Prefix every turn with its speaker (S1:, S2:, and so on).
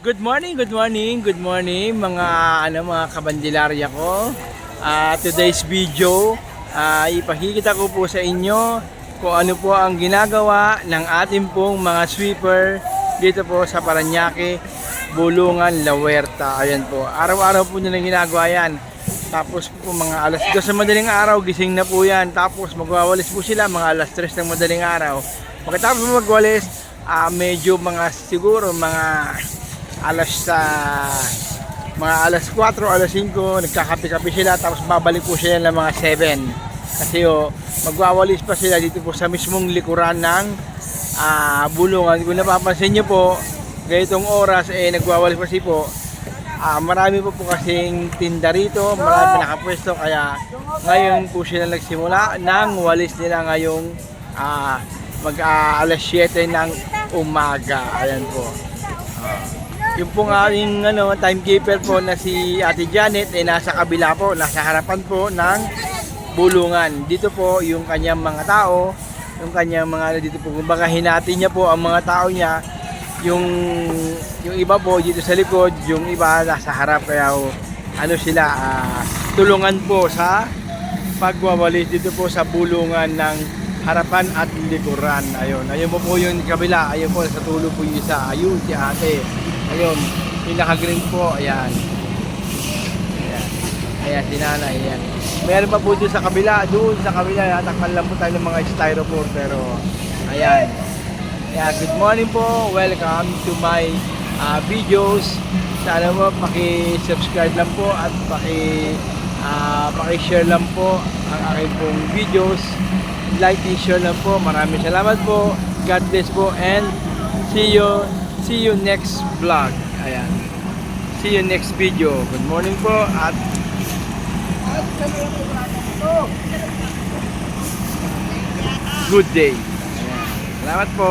S1: Good morning, good morning, good morning mga mga kabandilarya ko. Today's video, ipakikita ko po sa inyo kung ano po ang ginagawa ng ating pong mga sweeper dito po sa Parañaque, Bulungan, La Huerta. Ayan po, araw-araw po nilang ginagawa yan. Tapos po mga alas 2 sa madaling araw, gising na po yan. Tapos magwawalis po sila mga alas 3 ng madaling araw. Pagkatapos po magwalis, medyo siguro mga alas 4, alas 5 nagkakape-kape sila, tapos babalik po sila ng mga 7 kasi magwawalis pa sila dito po sa mismong likuran ng Bulungan. Kung napapansin nyo po, ganitong oras nagwawalis pa po. Marami po kasing tinda rito, marami nakapwesto, kaya ngayon po sila nagsimula ng walis nila ngayong alas 7 ng umaga. Ayan po. Yung pong aming timekeeper po na si Ate Janet nasa kabila po, nasa harapan po ng Bulungan. Dito po yung kanyang mga tao, yung kanyang mga dito po, kumbaga hinati niya po ang mga tao niya. Yung iba po dito sa likod, yung iba nasa harap, kaya sila tulungan po sa pagwawalis dito po sa Bulungan ng harapan at likuran. Ayun po yung kabila, ayun po sa tulo po yung isa, ayun si Ate. Ayun, yung naka-green po, ayan. Ayan, si Nanay, ayan. Meron pa po doon sa kabila, natakpan lang po tayo ng mga styrofoam, pero ayan. Ayan, good morning po, welcome to my videos. Sana mo, paki-subscribe lang po at paki-share lang po ang aking pong videos. Like and share lang po, maraming salamat po. God bless po, and see you next vlog. Ayan. See you next video. Good morning po at good day. Ayan. Salamat po.